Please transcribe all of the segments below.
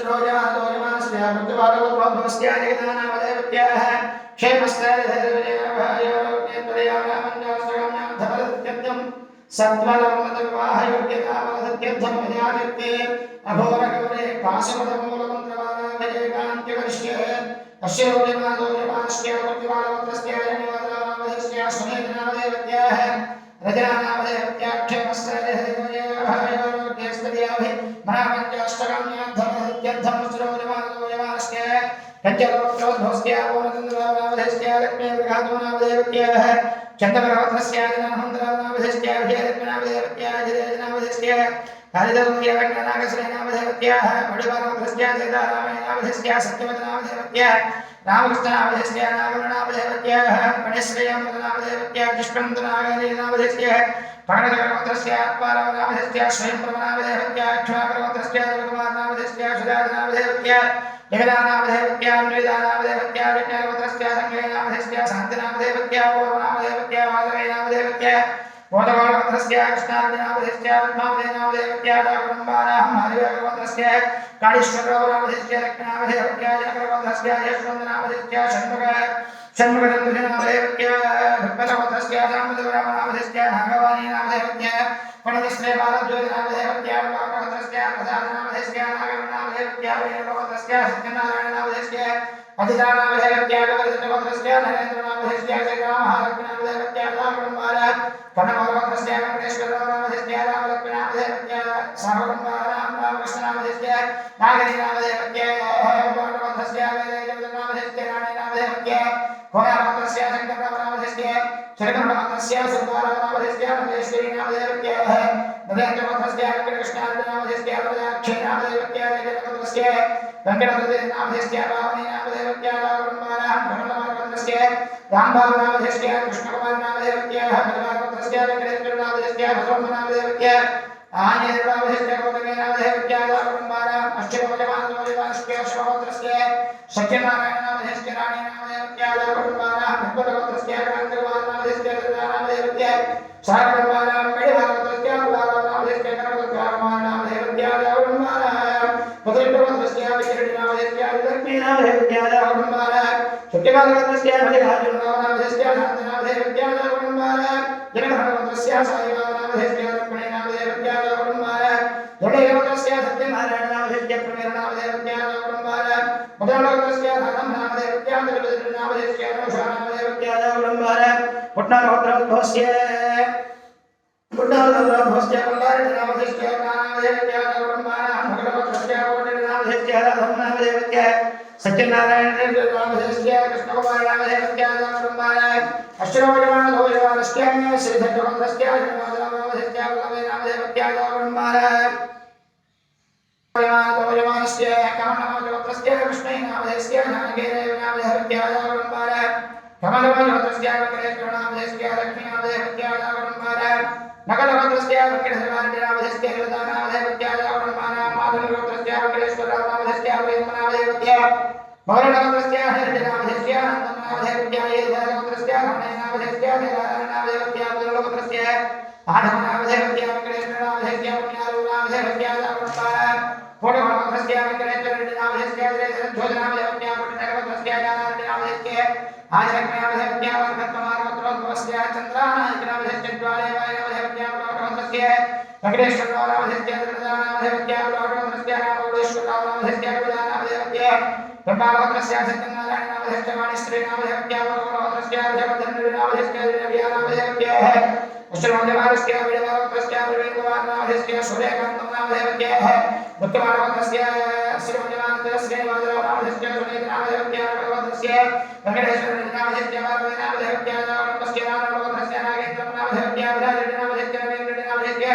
श्रोजानोजमानस्य मृत्युवादवद्भवस्य जगदानामदेवत्याः क्षेमस्थैर्यधैर्यं सत्वलमदविवाहयोग्यतामदत्यर्थमध्यादित्ये अघोरगौरे पाशमदमूलमन्त्रवादाभयेकान्त्यकरिष्ये अस्य रोजमानोजमानस्य मृत्युवादवद्भवस्य जगदानामदेवत्याः सुमेधनामदेवत्याः रजनानामदेवत्याः क्षेमस्थैर्यधैर्यं महामंचाष्टकाम्याद्धमध्यर्थं श्रोजमानोजमानस्य कञ्चलोत्रोद्भवस्य पूर्णचन्द्रनामधस्य लक्ष्मीर्घातुनामदेवत्याः चन्द्रपर्वतस्य जनहन्तरामधस्य विजयलक्ष्मीनामदेवत्याः जयजनामधस्य हरिदौर्यवङ्गनागश्रीनामदेवत्याः वडिपर्वतस्य सीतारामनामधस्य सत्यवतनामदेवत्याः रामकृष्णनामधस्य नागमनामदेवत्याः गणेश्रीनामदेवत्याः कृष्णन्तनागनामधस्य पाणिपर्वतस्य आत्मारामनामधस्य स्वयंप्रभनामदेवत्याः क्षमापर्वतस्य रविकुमारनामधस्य सुधारनामदेवत्याः जगदानामदेवत्याः निवेदानामदेवत्याः विज्ञानपत्रस्य संज्ञानामधस्य शान्तिनामदेवत्याः पूर्वनामदेवत्याः वासवेनामदेवत्याः मोदगोळपत्रस्य कृष्णानामधस्य पद्मावतीनामदेवत्याः दागुडम्बानां हरिवेगपत्रस्य काळीश्वररामनामधस्य लक्ष्मीनामदेवत्याः जनकपत्रस्य यशवन्तनामधस्य षण्मुखदन्तुनामदेवत्याः भक्तपत्रस्य सामदेवरामनामधस्य नागवाणीनामदेवत्याः पणिनिश्रेबालज्योतिनामदेवत्याः लोकपत्रस्य प्रसादनामधस्य नागमनामदेवत्याः वेणुपत्रस्य सत्यनारायणनामधस्य अजितानामदेवत्याः गजपत्रस्य नरेन्द्रनामधस्य जयरामहालक्ष्मीनामदेवत्याः दागुडम्बानां कनकपत्रस्य वेङ्कटेश्वररामनामधस्य रामलक्ष्मीनामदेवत्याः सागुडम्बानां रामकृष्णनामधस्य नागरीनामदेवत्याः पत्रस्य वेदनामधस्य राणीनामदेवत्याः कोलापत्रस्य शङ्करनामधस्य शरकपत्रस्य सुब्बारामनामधस्य मल्लेश्वरीनामदेवत्याः नरेन्द्रपत्रस्य वेङ्कटकृष्णानामधस्य वरदाक्षीनामदेवत्याः जगन्नाथपत्रस्य वेङ्कटनामधस्य भावनीनामदेवत्याः दागुडम्बानां कमलपत्रस्य रामबाबुनामधस्य कृष्णकुमारनामदेवत्याः मधुपत्रस्य वेङ्कटेश्वरनामधस्य भगवन्तनामदेवत्याः आञ्जनेयनामधस्य गौतमीनामदेवत्याः दागुडम्बानां अष्टमोजमानोजमानस्य श्रवपत्रस्य सत्यनारायणनामधस्य राणीनामदेवत्याः दागुडम्बानां भगवतपत्रस्य कान्तकुमारनामधस्य सदानामदेवत्याः सागरम्बानां कडिभागवतस्य कुलारामनामधस्य कनककुमारनामदेवत्याः दागुडम्बानां मधुरपत्रस्य विकिरणनामधस्य लक्ष्मीनामदेवत्याः दागुडम्बानां सत्यभागवतस्य मल्लिकार्जुननामधस्य शान्तनामदेवत्याः दागुडम्बानां जनकभागवतस्य साईबाबानामधस्य लक्ष्मीनामदेवत्याः दागुडम्बानां जडेवतस्य सत्यनारायणनामधस्य प्रवीरनामदेवत्याः दागुडम्बानां मधुरपत्रस्य धर्मनामदेवत्याः नामधस्य अनुषानामदेवत्याः दागुडम्बानां पुट्टनोत्रोद्भवस्य कल्लारिनामधस्य नामदेवत्याः दागुडम्बानां भगवतपत्रस्य कोटिनामधस्य धर्मनामदेवत्याः सत्यनारायणनामधस्य कृष्णकुमारनामदेवत्याः दागुडम्बानां अष्टमोजमानोजमानस्य श्रीधर्मपत्रस्य नामधस्य वल्लभनामदेवत्याः दागुडम्बानां नामस्य कमलनामस्य कृष्णनामधस्य जानकीनामधस्य दागुडम्बानां कमलनामस्य वेङ्कटेश्वरनामधस्य लक्ष्मीनामदेवत्याः दागुडम्बानां नकलपत्रस्य वेङ्कटेश्वरनामधस्य ललितानामदेवत्याः दागुडम्बानां माधवपत्रस्य वेङ्कटेश्वरनामधस्य प्रेमनामदेवत्याः मौलपत्रस्य हरिजनामधस्य आनन्दनामदेवत्याः येजनामधस्य रमणनामधस्य नारायणनामदेवत्याः दुर्लभपत्रस्य आधवनामदेवत्याः वेङ्कटेश्वरनामधस्य पुण्यालनामदेवत्याः दागुडम्बानां पूर्णपत्रस्य वेङ्कटेश्वरनामधस्य जयजनामदेवत्याः पुण्यपत्रस्य नारायणनामधस्य आजनामदेवत्याः वर्धमानपत्रोद्भवस्य चन्द्रानायकनामधस्य ज्वालेवायनामदेवत्याः लोकपत्रस्य वेङ्कटेश्वरनामधस्य जगदानामदेवत्याः लोकपत्रस्य रामोडेश्वरनामधस्य विदानामदेवत्याः ब्रह्मापत्रस्य सत्यनारायणनामधस्य वाणीश्रीनामदेवत्याः लोकपत्रस्य जगद्धन्वनामधस्य दिव्यानामदेवत्याः अष्टमोजमानस्य विजयपत्रस्य प्रवीणकुमारनामधस्य सूर्यकान्तनामदेवत्याः मुख्यमानपत्रस्य श्रीमोजमानस्य वादरामनामधस्य सुनीतनामदेवत्याः भगवतस्य वेङ्कटेश्वरनामधस्य वादरामनामदेवत्याः दागुडम्बस्य नामपत्रस्य नागेन्द्रनामदेवत्याः विराजनामधस्य वेङ्कटनामधस्य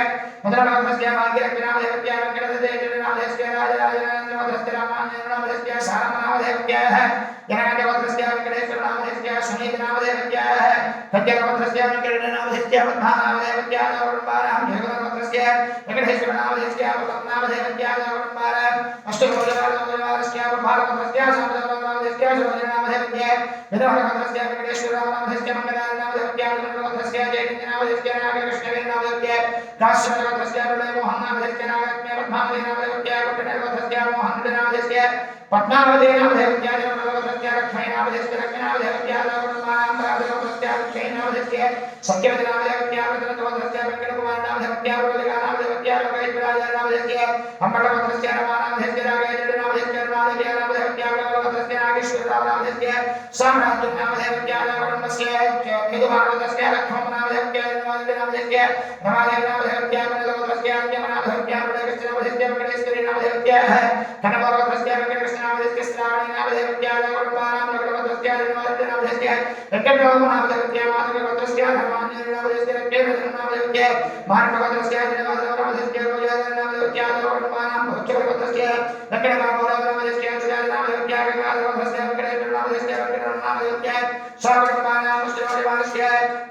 मधुरपत्रस्य भाग्यलक्ष्मीनामदेवत्याः वेङ्कटदेवनामधस्य राजराजनामधस्य रामान्यनामधस्य शारमनामदेवत्याः जनकपत्रस्य वेङ्कटेश्वरनामधस्य सुनीतनामदेवत्याः सत्यपत्रस्य वेङ्कटनामधस्य पद्मानामदेवत्याः दागुडम्बानां जगन्नाथपत्रस्य वेङ्कटेश्वरनामधस्य वल्लभनामदेवत्याः दागुडम्बानां अष्टमोजमानस्य भारतपत्रस्य सामदेवनामधस्य सुभद्रनामदेवत्याः विदोहपत्रस्य वेङ्कटेश्वरनामधस्य मङ्गलानामदेवत्याः विष्णुपत्रस्य जयनामधस्य नागकृष्णवेनामदेवत्याः काश्यपत्रस्य प्रलयमोहननामधस्य नागलक्ष्मीपद्मानामदेवत्याः पद्मावती नामदेवत्या कुट्टनेरवतस्य मोहनदेवस्य पद्मावती नामदेवत्या जन्मदेवतस्य लक्ष्मी नामदेवस्य लक्ष्मी नामदेवत्या जन्मनाम नामदेवतस्य लक्ष्मी नामदेवस्य सत्यवती नामदेवत्या रत्नदेवतस्य वेंकटकुमार नामदेवत्या रोलिका नामदेवत्या लोकैश्वर्या नामदेवस्य अम्बरवतस्य नामदेवस्य रागेन्द्र नामदेवस्य नामदेवत्या लोकवतस्य नागेश्वर नामदेवस्य साम्राज्य नामदेवत्या लोकवतस्य निधुभागवतस्य लक्ष्मण नामदेवत्या नामदेवस्य नमादेव नामदेवत्या मनोदवतस्य नामदेवत्या कृष्ण नामदेवत्या वेंकटेश्वरी नामदेवत्या धनवतस्य वेंकटेश्वर नामदेवस्य श्रावणी नामदेवत्या लोकवतनाम लोकवतस्य नामदेवत्या वेंकटराम नामदेवत्या माधववतस्य धर्मान्य नामदेवस्य केवल नामदेवत्या भारतवतस्य नामदेवत्या रोजा नामदेवत्या लोकवतनाम भोजवतस्य वेंकटराम नामदेवस्य नामदेवत्या वेंकटवतस्य वेंकटेश्वर नामदेवस्य वेंकटराम नामदेवत्या सर्वनाम श्रीवासस्य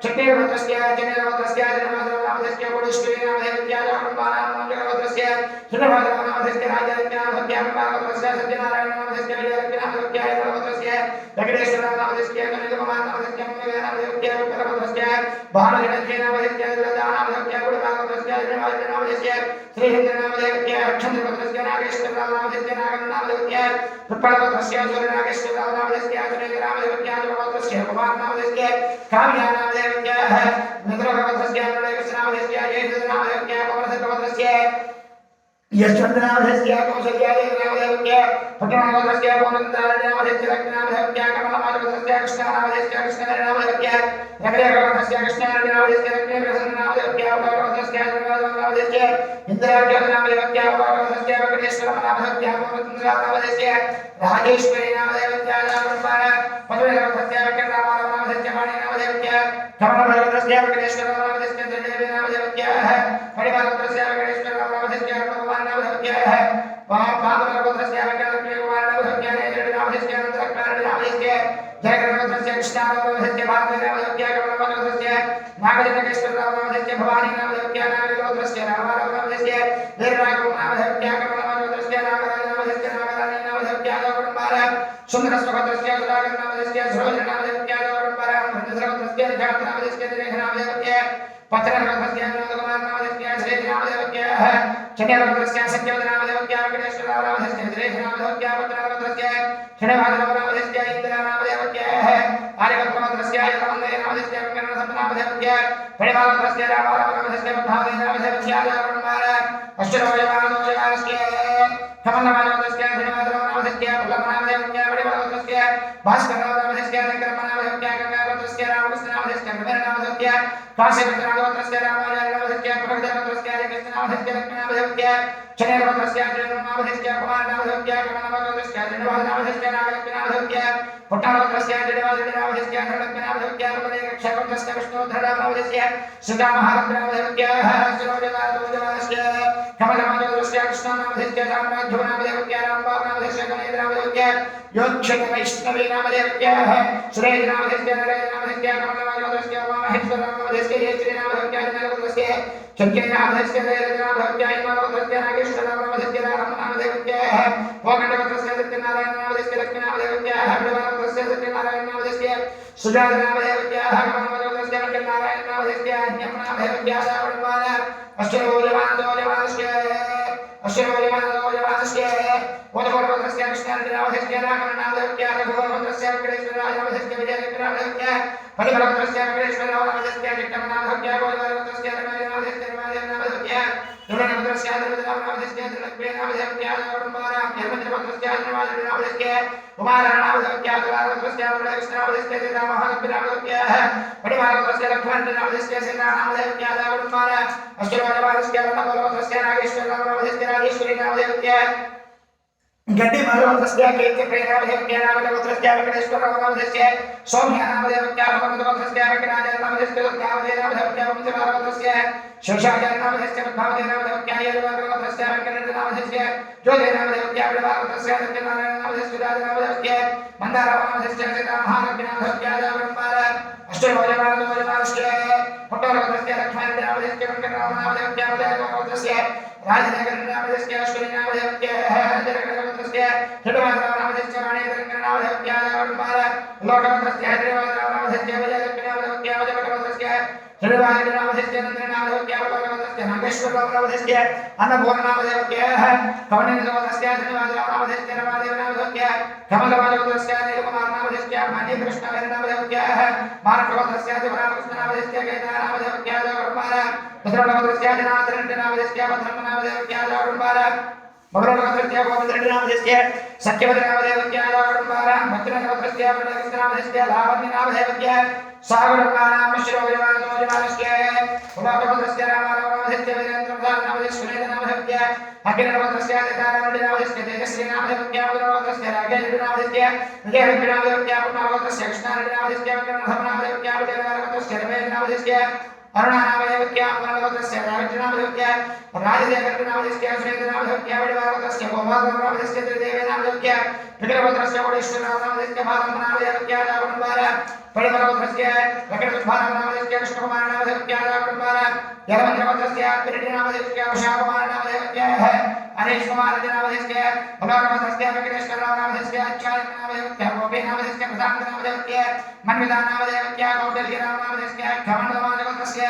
चक्रेवतस्य जनेवतस्य नामदेवस्य पुरुषे नामदेवत्या लोकवतनाम मंगलवतस्य श्रीवासस्य नामदेवस्य राजस्य नामदेवत्या वेंकटवतस्य सत्यनारायण नामदेवस्य नामदेवत्या लोकवतस्य वेंकटेश्वर नामदेवस्य कनककुमार नामदेवस्य नामदेवत्या वेंकटवतस्य भानुजनस्य नामदेवस्य नामदेवत्या गुरुभागवतस्य नामदेवस्य श्रीहिंद्र नामदेवत्या अक्षन्द्रवतस्य नागेश्वर नामदेवस्य नागन नामदेवत्या कृपणवतस्य सूर्यनागेश्वर नामदेवस्य सुरेंद्र नामदेवत्या जगवतस्य कुमार नामदेवस्य काम्या नामदेवत्या मित्रवतस्य नामदेवस्य नामदेवस्य जयेन्द्र नामदेवत्या पवनसत्वतस्य यशवंत नामदेवस्य कौशल्या नामदेवत्या पटनावतस्य पवनंद्राय नामदेवस्य लक्ष्मी नामदेवत्या कमलमाधवतस्य कृष्ण नामदेवस्य कृष्ण नामदेवत्या रघुवंशस्य कृष्ण नामदेवस्य लक्ष्मी प्रसन्न नामदेवत्या भगवतस्य नामदेवस्य इंद्राज्य नामदेवत्या भगवतस्य वेंकटेश्वर नामदेवत्या पवनंद्र नामदेवस्य राजेश्वरी नामदेवत्या नामपार पद्मनाभस्य वेंकटराम नामदेवस्य वाणी नामदेवत्या कमलभगवतस्य वेंकटेश्वर नामदेवस्य देवी नामदेवत्या हरिभगवतस्य वेंकटेश्वर नामदेवस्य भगवान नामदेवत्या पापभगवतस्य वेंकटकुमार नामदेवत्या नेत्रि नामदेवस्य अनंतकारण नामदेवस्य जयगणपतस्य कृष्ण नामदेवस्य भारती नामदेवत्या कमलभगवतस्य नागजनकेश्वर नामदेवस्य भवानी नामदेवत्या नागभगवतस्य रामारामदेवस्य वीरराघव नामदेवत्या कमलभगवतस्य नागराज नामदेवस्य नागरानी नामदेवत्या लोकवतंबार सुंदरस्वगतस्य सुधाकर नामदेवस्य सरोज नामदेवत्या लोकवतंबार भद्रस्वगतस्य निजात नामदेवस्य निरेख नामदेवत्या पत्रनगतस्य नंदकुमार नामदेवत्या श्री नामदेवत्या चंद्रवतस्य सत्यवत नामदेवत्या वेंकटेश्वर नामदेवस्य निरेख नामदेवत्या पत्रनगतस्य श्रीभाद्रव नामदेवत्या इंद्र नामदेवत्या आर्यवतस्य यमंदे नामदेवस्य वेंकटेश्वर नामदेवत्या परिभागतस्य रामाराव नामदेवस्य पद्मावती नामदेवत्या लोकवतंबार अष्टरोजवानोजवानस्य कमलमाधवस्य धनवाद्रव नामदेवस्य फुल्लमनामदेवत्या परिभागतस्य भास्करराव नामदेवस्य नगरमनामदेवत्या गंगावतस्य रामकृष्ण नामदेवस्य कविरनामदेवत्या काशीपुत्रनामदेवस्य रामाराव नामदेवस्य प्रभुदेवतस्य कृष्ण नामदेवस्य लक्ष्मी नामदेवत्या चनेरवतस्य नामदेवस्य कुमार नामदेवत्या कमलवतस्य धनवाद नामदेवस्य नागलक्ष्मी नामदेवत्या पुट्टनवतस्य नामदेवस्य धनलक्ष्मी नामदेवत्या रक्षकवतस्य विष्णुधर नामदेवस्य सुधा महारत्न नामदेवत्या सरोजवानोजवानस्य कमलमाधवस्य कृष्ण नामदेवस्य साम्राज्य नामदेवत्या रामबाब नामदेवस्य गणेश नामदेवत्या योक्षक वैष्णवी नामदेवत्या सुरेश नामदेवस्य नरेश नामदेवत्या कमलमाधवस्य महेश्वर नामदेवस्य जयश्री नामदेवत्या जनकवतस्य चंचल नामदेवस्य नरेश नामदेवत्या हिमालवतस्य नागेश्वर नामदेवस्य राम नामदेवत्या वोगंडवतस्य सत्यनारायण नामदेवस्य लक्ष्मी नामदेवत्या हरिवतस्य सत्यनारायण नामदेवस्य सुजात नामदेवत्या कमलमाधवस्य वेंकटनारायण नामदेवस्य अन्यम नामदेवत्या सावणवान अष्टरोजवानस्य वदवरवतस्य कृष्णार्जुनवतस्य नागनामदेवत्या रघुवरवतस्य वेंकटेश्वर नामदेवस्य विजयनामदेवत्या परिभगवतस्य वेंकटेश्वर नामदेवस्य चित्तनामदेवत्या गोविंदवतस्य नामदेवस्य नामदेवत्या दुर्गनवतस्य नामदेवस्य लक्ष्मी नामदेवत्या लोकवतंबार निर्मजवतस्य नामदेवस्य कुमार नामदेवत्या दुर्गनवतस्य कृष्ण नामदेवस्य सीता महालक्ष्मी नामदेवत्या परिभगवतस्य लक्ष्मण नामदेवस्य सीता नामदेवत्या लोकवतंबार अष्टरोजवानस्य नववतस्य नागेश्वर नामदेवस्य राजेश्वरी नामदेवत्या गड्डी माधवतस्य कीर्ति प्रेनामदेवत्या नामदेवतस्य वेंकटेश्वर नामदेवस्य सौम्य नामदेवत्या भगवतस्य वेंकटराज नामदेवस्य नामदेवत्या वंशमाधवतस्य शिवशाय नामदेवस्य पद्मावती नामदेवत्या यदुवरवतस्य वेंकटेश्वर नामदेवस्य ज्योति नामदेवत्या प्रभावतस्य सत्यनारायण नामदेवस्य राज नामदेवत्या मंदार नामदेवस्य सीता महालक्ष्मी नामदेवत्या लोकवतंबार अष्टरोजवानस्य पुट्टनवतस्य लक्ष्मण नामदेवस्य वेंकटराम नामदेवत्या भगवतस्य राजनगर नामदेवस्य अश्विनी नामदेवत्या जगन्नाथस्य श्रीवासराव नामदेवस्य वाणीधर नामदेवत्या लोकवतंबार लोकवतस्य हरिवासराव नामदेवस्य विजयलक्ष्मी नामदेवत्या जगन्नाथस्य श्रीवासराव नामदेवस्य नंदन नामदेवत्या लोकवतस्य महेश्वररावनामधेस्य अन्नपूर्णामधेवत्याः कवनेन्द्रवदस्य धन्यवादरावनामधेस्य रमादेवनामधेवत्य कमलवादवदस्य नीलकुमारनामधेस्य मणिकृष्णवेरनामधेवत्याः मानप्रवदस्य शिवरामकृष्णनामधेस्य केदारनामधेवत्याः वर्मार भद्रवदस्य जनार्दननामधेस्य भद्रनामधेवत्याः वर्मार मगरवदस्य गोविन्दनामधेस्य सत्यवदनामधेवत्याः वर्मार भद्रनामधेस्य कृष्णनामधेस्य लावण्यनामधेवत्याः सागरकानाम शिरोविमानोजमानस्य उमापवदस्य रामारामधेस्य वीरेन्द्रप्रसादनामधेस्य सुनेतनामधेस्य अखिलवदस्य देतारामनामधेस्य तेजस्वीनामधेस्य उदरवदस्य रागेन्द्रनामधेस्य विजयनामधेस्य पुण्यवदस्य कृष्णानामधेस्य विक्रमधर्मनामधेस्य विजयवदस्य रमेशनामधेस्य अरुणानामधेस्य मनवदस्य राजनामधेस्य राजदेवनामधेस्य सुनेतनामधेस्य विजयवदस्य गोपालनामधेस्य त्रिदेवनामधेस्य विक्रमवदस्य वडेश्वरनामधेस्य भागमनामधेस्य रावणवार परिमलवदस्य वेंकटभारनामधेस्य कृष्णकुमारनामधेस्य रावणवार यलमंद्रवदस्य पिरिटिनामधेस्य वशाकुमारनामधेस्य हरेशकुमारनामधेस्य भगवानवदस्य वेंकटेश्वरनामधेस्य आचार्यनामधेस्य गोपीनामधेस्य प्रसादनामधेस्य मन्वितानामधेस्य कौटिल्यनामधेस्य खमण्डलनामधेस्य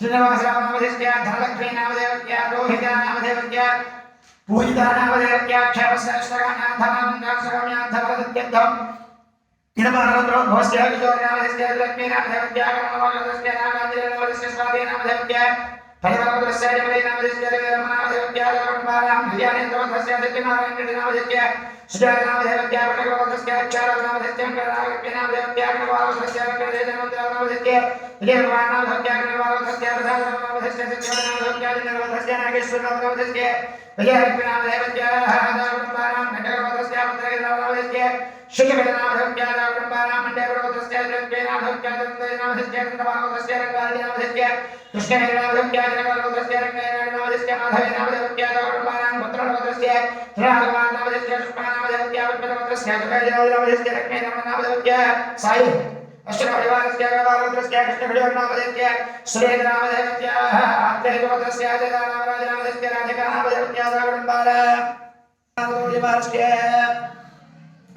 श्रीनिवासनामधेस्य धनलक्ष्मीनामधेस्य रोहितानामधेस्य पूजितानामधेस्य क्षेमश्रेष्ठगानाथनामन्दासगाम्यान्धवरदित्यर्थम् इनमानवद्रो भवस्य विजोनामधेस्य लक्ष्मीनामधेस्य कमलवादस्य नागाञ्जलिनामधेस्य स्वाधीनामधेस्य परिमलवदस्य जमलीनामधेस्य रमनामधेस्य रावणवारां विजयानेन्द्रवदस्य सत्यनारायणनामधेस्य सुजातनामधेस्य पटकवदस्य चारनामधेस्य वेंकटनामधेस्य कमलवादस्य वेंकटेशनामधेस्य विजयकुमारनामधेस्य कमलवादस्य प्रसादनामधेस्य सत्यनामधेस्य जिनवदस्य नागेश्वरनामधेस्य विजयकुमारनामधेस्य रावणवारां वेंकटवदस्य भद्रगिरिनामधेस्य श्रीवेदनामधेस्य रावणवारां मण्डलवदस्य लक्ष्मीनामधेस्य दत्तनामधेस्य चन्द्रभागवदस्य रंगादिनामधेस्य कृष्णवेदनामधेस्य जनवदस्य रंगादिनामधेस्य माधवेनामधेस्य रावणवारां भद्रवदस्य राघवानामधेस्य कृष्णनामधेस्य विष्णुवदस्य जगन्नाथनामधेस्य लक्ष्मीनामधेस्य साई अष्टनामधेस्य रावणवदस्य कृष्णवेदनामधेस्य श्रीवेदनामधेस्य आत्महेतुवदस्य जगन्नाथनामधेस्य राधिकानामधेस्य रावणवारां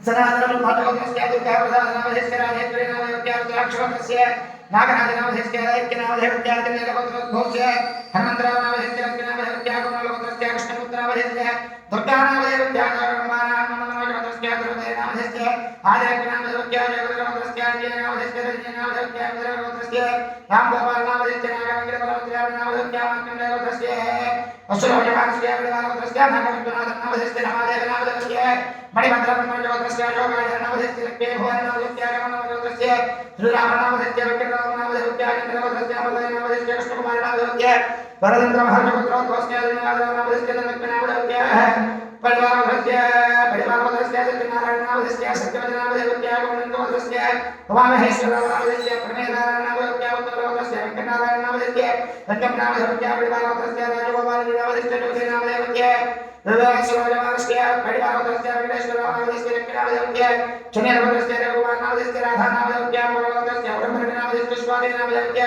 सनातन भागवतस्य दुर्गाप्रसादनामधेस्य राजेन्द्रनामधेस्य रुद्राक्षवदस्य नागराजनामधेस्य ऐक्यनामधेस्य नीलवदस्य हनुमन्तरामनामधेस्य लक्ष्मीनामधेस्य कुमारवदस्य कृष्णपुत्रनामधेस्य दुर्गानामधेस्य रावणवारां द्रौपदेनामधेस्य आदिनामधेस्य जगद्रवदस्य जयनामधेस्य रजनीनामधेस्य इंद्रवदस्य रामगोपालनामधेस्य नागवेंकटवदस्य मार्कण्डेयवदस्य अशोकवदस्य विलासवदस्य नागविश्वनाथनामधेस्य नमादेवनामधेस्य मणिभद्रब्रह्मजोतस्य योगायनामधेस्य लक्ष्मीभुवननामधेस्य रमणवदस्य श्रीरामनामधेस्य वेंकटरामनामधेस्य इंद्रवदस्य मदनामधेस्य कृष्णकुमारनामधेस्य वरदन्द्रमहर्षपुत्रोद्भवस्य नामधेस्य लक्ष्मीनामधेस्य परिवारवदस्य सत्यनारायणनामधेस्य सत्यवदनामधेस्य गोविन्दवदस्य उमामहेश्वरनामधेस्य प्रणेतानामधेस्य उत्तरवदस्य वेंकटनारायणनामधेस्य वेंकटनामधेस्य परिवारवदस्य राजगोपालनामधेस्य ज्योतिनामधेस्य विवेकसरोजमानस्य परिवारवदस्य वेंकटेश्वरनामधेस्य लक्ष्मीनामधेस्य चनेरवदस्य रघुवारनामधेस्य राधानामधेस्य मोरवदस्य ब्रह्मनामधेस्य स्वाधीनामधेस्य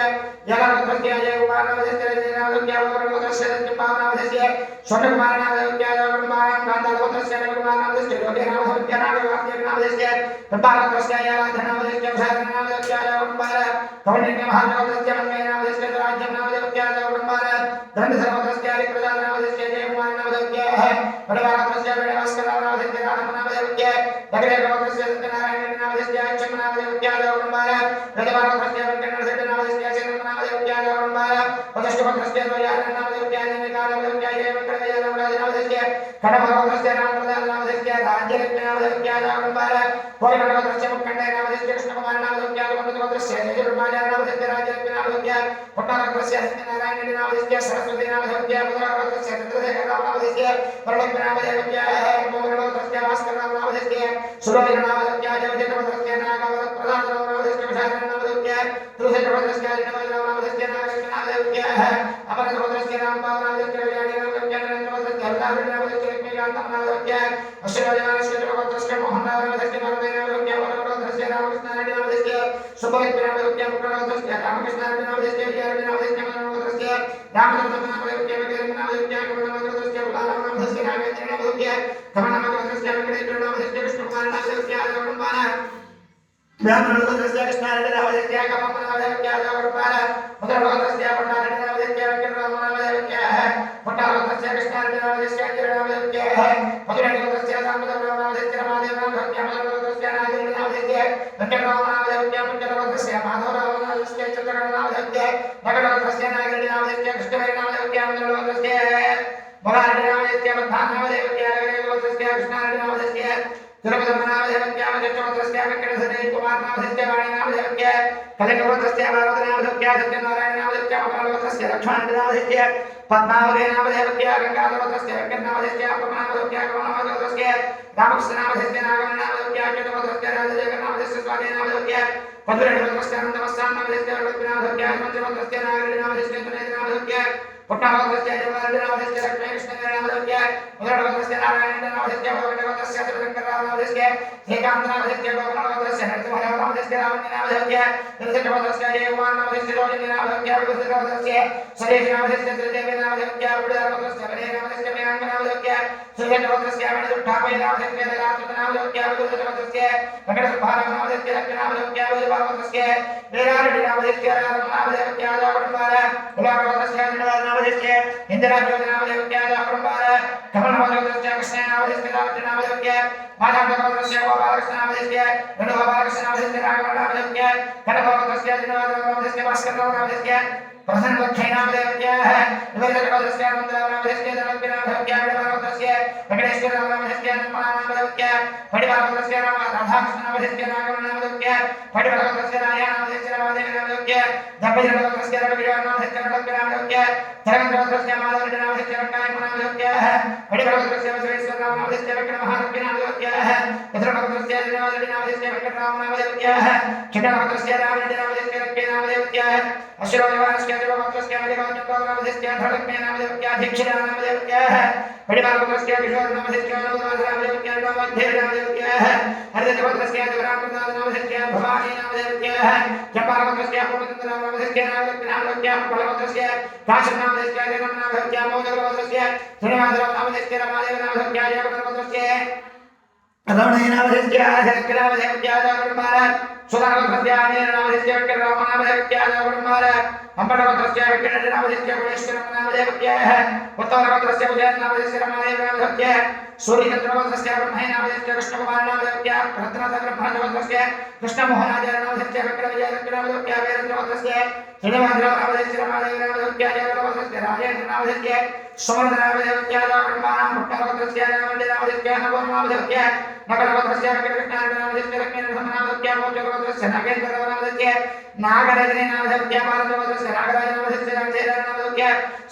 जगन्नाथस्य जयकुमारनामधेस्य रजनीनामधेस्य वरवदस्य सत्यभावनामधेस्य स्वर्णकुमारनामधेस्य जगन्नाथनामधेस्य कान्तालवदस्य रघुवारनामधेस्य ज्योतिनामधेस्य नागवाक्यनामधेस्य प्रभावदस्य याधनामधेस्य प्रसादनामधेस्य जगन्नाथ कौण्डिन्यमहादेवदस्य मन्मयनामधेस्य राज्यनामधेस्य जगन्नाथ ग्रन्थसर्वदस्य हरिप्रसादनामधेस्य जयकुमारनामधेस्य परिवारवदस्य वेणवास्करनामधेस्य राधमनामधेस्य दगरेगवदस्य सत्यनारायणनामधेस्य चन्द्रनामधेस्य जगन्नाथ रजवारवदस्य वेंकटनामधेस्य चन्द्रनामधेस्य जगन्नाथ वदष्टवदस्य द्वयानामधेस्य निमिकानामधेस्य जयवेंकटनामधेस्य कणभवदस्य रामप्रसादनामधेस्य राज्यलक्ष्मीनामधेस्य जगन्नाथ कोयिनवदस्य मुक्कण्डनामधेस्य कृष्णकुमारनामधेस्य वन्दवदस्य निजरुमानामधेस्य राज्यलक्ष्मीनामधेस्य पट्टारवदस्य सत्यनारायणनामधेस्य सरस्वतीनामधेस्य बुधवदस्य चन्द्रशेखरनामधेस्य वरलक्ष्मीनामधेस्य मोहनवदस्य भास्करनामधेस्य सुरोहितनामधेस्य जयवदस्य नागवदप्रसादनामधेस्य प्रसादनामधेस्य तुलसीवदस्य जिनवदनामधेस्य नागलक्ष्मीनामधेस्य अपरवदस्य रामपावनामधेस्य विजयानामधेस्य नरेन्द्रवदस्य हरदासनामधेस्य लक्ष्मीकान्तनामधेस्य अश्वराजनामधेस्य जगवदस्य मोहननामधेस्य भरतनामधेस्य वरवदस्य रामकृष्णानामधेस्य सुभद्रनामधेस्य मुकुटवदस्य रामकृष्णानामधेस्य विजयानामधेस्य मनोवदस्य रामचन्द्रनामधेस्य विजयनामधेस्य कमलवदस्य उदारनामधेस्य नागेन्द्रनामधेस्य कमलवदस्य वेंकटेश्वरनामधेस्य कृष्णकुमारनामधेस्य जगन्नाथ ब्राह्मणवदस्य कृष्णानामधेस्य कमलनामधेस्य जगन्नाथ उदरवदस्य पट्टारनामधेस्य वेंकटरामनामधेस्य వెంకటరామనామదేవత్య పంచరవస్య మాధవరామనామదేవత్య చంద్రగణనామదేవత్య నగరవస్య నాగరినామదేవత్య కృష్ణవేణనామదేవత్య మంగళవస్య మొరారినామదేవత్య బద్ధానామదేవత్య నగరవస్య కృష్ణానామదేవత్య తిరుపతినామదేవత్య చంద్రవస్య వెంకటేశ్వర కుమారనామదేవత్య వాణినామదేవత్య కలకవస్య భారతనామదేవత్య సత్యనారాయణనామదేవత్య మంగళవస్య లక్ష్మణనామదేవత్య పద్మావదేనామదేవత్య గంగాధరవస్య వెంకటనామదేవత్య పద్మనామదేవత్య కమలనామదేవత్య రామకృష్ణనామదేవత్య నాగమనామదేవత్య చంద్రవస్య రాజదేవనామదేవత్య స్వాదేనామదేవత్య పద్మనామదేవత్య నమస్కారనామదేవత్య లక్ష్మీనామదేవత్య మంత్రవస్య నాగరినామదేవత్య తునేనామదేవత్య పుట్టవస్య దేవనామదేవత్య లక్ష్మీకృష్ణనామదేవత్య ముదరవస్య నారాయణనామదేవత్య భగవతవస్య శంకరనామదేవత్య ఏకాంతనామదేవత్య గోపనామదేవత్య నరసింహనామదేవత్య రామనామదేవత్య త్రిశతవస్య దేవనామదేవత్య రోహిణీనామదేవత్య విభూతినామదేవత్య సరేశనామదేవత్య త్రిదేవనామదేవత్య విడుదలవస్య వరేనామదేవత్య మేనామదేవత్య త్రిశతవస్య విడుదలవస్య రాజనామదేవత్య విభూతినామదేవత్య వెంకటసుబ్బారామదేవత్య లక్ష్మీనామదేవత్య విభూతినామదేవత్య వేరారెడ్డినామదేవత్య రామనామదేవత్య రావణపాల ఉలారవస్య నామదేవత్య ఇంద్రాజ్యోతినామదేవత్య రావణపాల కమలనామదేవత్య కృష్ణనామదేవత్య రామనామదేవత్య మాధవనామదేవత్య గోపాలకృష్ణనామదేవత్య వేణుగోపాలకృష్ణనామదేవత్య రాఘవనామదేవత్య కనకనామదేవత్య దినవాదనామదేవత్య భాస్కరనామదేవత్య ప్రసన్నలక్ష్మీనామదేవత్య వివేకనామదేవత్య మంత్రనామదేవత్య ధనలక్ష్మీనామదేవత్య విడవనామదేవత్య వెంకటేశ్వరనామదేవత్య నిర్మలానామదేవత్య పడివారవస్య రాధాకృష్ణనామదేవత్య రాఘవనామదేవత్య పడివారవస్య రాయానామదేవత్య రామదేవనామదేవత్య దంపతినామదేవత్య రవినామదేవత్య లక్ష్మీనామదేవత్య ధర్మేంద్రవస్య మాధవనామదేవత్య వెంకటనామదేవత్య పడివారవస్య విశ్వేశ్వరనామదేవత్య వెంకటమహాలక్ష్మీనామదేవత్య ఇతరవస్య దినవాదనామదేవత్య వెంకటరామనామదేవత్య చిన్నవస్య రామనామదేవత్య లక్ష్మీనామదేవత్య అశ్వరోజవాస్య దేవవస్య దేవనామదేవత్య ధర్మేనామదేవత్య అధీక్షరామదేవత్య పడివారవస్య విశ్వనామదేవత్య నవనామదేవత్య నవమధ్యేనామదేవత్య హరిదేవస్య దేవరామనామదేవత్య భవానీనామదేవత్య చంపారవస్య పూర్ణచంద్రనామదేవత్య నామదేవత్య బలవస్య కాశీనామదేవత్య దేవనామదేవత్య మోదవస్య శ్రీనివాసనామదేవత్య రామదేవనామదేవత్య జగన్నామదేవత్య రమణీనామదేవత్య శంకరామదేవత్య రామకుమార సుధానవస్య ఆంజనేయనామదేవత్య వెంకటరామనామదేవత్య రామకుమార అంబడవస్య వెంకటనామదేవత్య గుణేశ్వరనామదేవత్య ఉత్తరవస్య ఉదయనామదేవత్య రామదేవనామదేవత్య సూర్యచంద్రవస్య బ్రహ్మేనామదేవత్య కృష్ణకుమారనామదేవత్య రత్నసగ్రహణవస్య కృష్ణమోహనాజనామదేవత్య వెంకటవిజయనామదేవత్య వీరేంద్రవస్య శ్రీనివాసనామదేవత్య రామదేవనామదేవత్య జగవస్య రాజేంద్రనామదేవత్య సుమరనామదేవత్య రామకుమార ముట్టవస్య రామదేవనామదేవత్య నవనామదేవత్య నగరవస్య వెంకటకృష్ణనామదేవత్య లక్ష్మీనరసింహనామదేవత్య మోచవస్య నాగేంద్రనామదేవత్య నాగరాజనామదేవత్య పార్వతవస్య నాగరాజనామదేవత్య రామదేవనామదేవత్య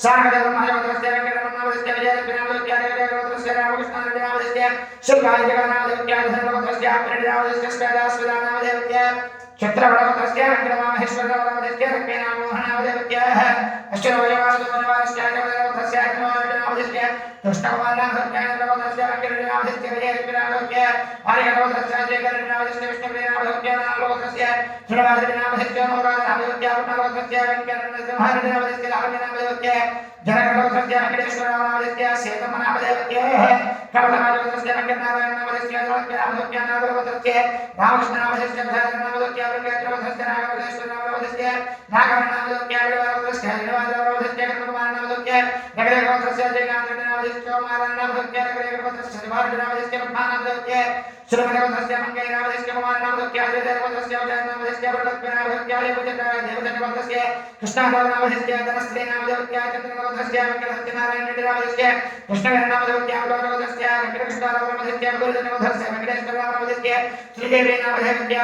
సాగరబ్రహ్మదేవత్య వెంకటరమణామదేవత్య విజయలక్ష్మీనామదేవత్య దేవదేవత్య రామకృష్ణనామదేవత్య శివకాళిజగన్నామదేవత్య ధర్మవస్య ప్రణినామదేవత్య స్వేదాస్వదానామదేవత్య చిత్రవడవస్య వెంకటరామేశ్వరనామదేవత్య లక్ష్మీనామోహనామదేవత్య అశ్వరోజవాసువనవాస్య జగదేవత్య నామదేవత్య కృష్ణకుమారనామదేవత్య వెంకటనామదేవత్య విజయలక్ష్మీనామదేవత్య ఆర్యగణవస్య జయగణనామదేవత్య విష్ణుప్రియనామదేవత్య నామదేవత్య శ్రీనివాసనామదేవత్య నవరాజనామదేవత్య పుట్టవస్య వెంకటనరసింహానామదేవత్య రామనామదేవత్య జనగణవస్య వెంకటేశ్వరనామదేవత్య సేతమనామదేవత్య కమలనామదేవత్య వెంకటనారాయణనామదేవత్య రామదేవత్య నాగవస్య రామకృష్ణనామదేవత్య నామదేవత్య వెంకటేశ్వర నాగవేశ్వరనామదేవత్య నాగవనామదేవత్య విడవస్య శ్రీనివాసనామదేవత్య కృష్ణకుమారనామదేవత్య జగదేవస్య జయగాంధనామదేవత్య కుమారనామదేవత్య జగదేవస్య శ్రీవాసనామదేవత్య బ్రహ్మానామదేవత్య శ్రీమదేవస్య మంగళనామదేవత్య కుమారనామదేవత్య జయదేవస్య జయనామదేవత్య వరలక్ష్మీనామదేవత్య దేవదేవస్య కృష్ణనామదేవత్య ధనశ్రీనామదేవత్య చంద్రనామదేవత్య వెంకటసత్యనారాయణరెడ్డినామదేవత్య కృష్ణవేణనామదేవత్య అవలోకనామదేవత్య వెంకటకృష్ణనామదేవత్య గురుదేవస్య వెంకటేశ్వరనామదేవత్య శ్రీదేవీనామదేవత్య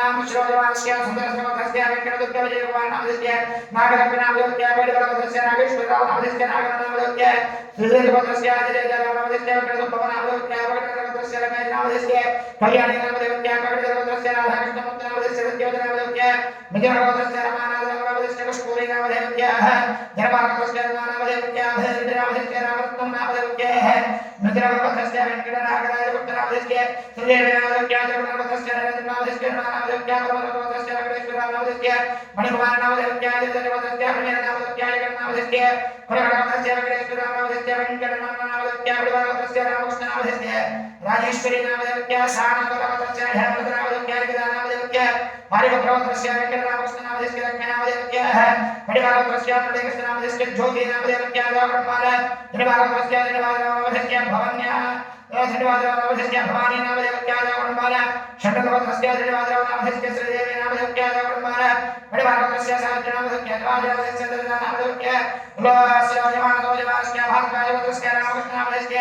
రామశ్రోజవాస్య సుందరనామదేవత్య వెంకటదుర్గ విజయకుమారనామదేవత్య నాగలక్ష్మీనామదేవత్య వేడివరవస్య నాగేశ్వరరామదేవత్య నాగనామదేవత్య శ్రీదేవస్య ఆదిరేజనామదేవత్య వెంకటసుబ్బనామదేవత్య వెంకటరమదేవత్య రమేశనామదేవత్య కళ్యాణనామదేవత్య కవిదేవస్య రాధాకృష్ణమూర్తినామదేవత్య సత్యవదనామదేవత్య మిజవరవస్య రమానామదేవత్య కృష్ణపూరినామదేవత్య జనపాలవస్య నామదేవత్య భైరవనామదేవత్య రామరత్ననామదేవత్య మిజవరవస్య వెంకటనాగరాజపుత్రనామదేవత్య శ్రీదేవనామదేవత్య జగన్నామదేవత్య నరేంద్రనామదేవత్య నామదేవత్య పరమదేవత్య వెంకటేశ్వరనామదేవత్య మణికుమారనామదేవత్య జగదేవస్య హరినామదేవత్య జగన్నామదేవత్య కొరగడవస్య వెంకటేశ్వరనామదేవత్య వెంకటనామదేవత్య విడవరవస్య రామకృష్ణనామదేవత్య రాజేశ్వరీనామదేవత్య సానకరవస్య ధ్యాననామదేవత్య విదానామదేవత్య మారివప్రవస్య వెంకటరామకృష్ణనామదేవత్య లక్ష్మీనామదేవత్య పడివారవస్య ప్రదేశనామదేవత్య జ్యోతినామదేవత్య రామకుమార దినవారవస్య దినవారనామదేవత్య భవన్య श्रीवाद्रवनामधस्य भवानी नामदेवत्याय कुटुम्बान षण्डलवत्रस्य श्रीवाद्रवनामधस्य श्रीदेवी नामदेवत्याय कुटुम्बान परिवारवत्रस्य सावित्रीनामदेवत्याय द्वादशवत्रस्य दरिद्रनामदेवत्याय उल्लासयोजमानोजमानस्य भागवत्रस्य रामकृष्णनामधस्य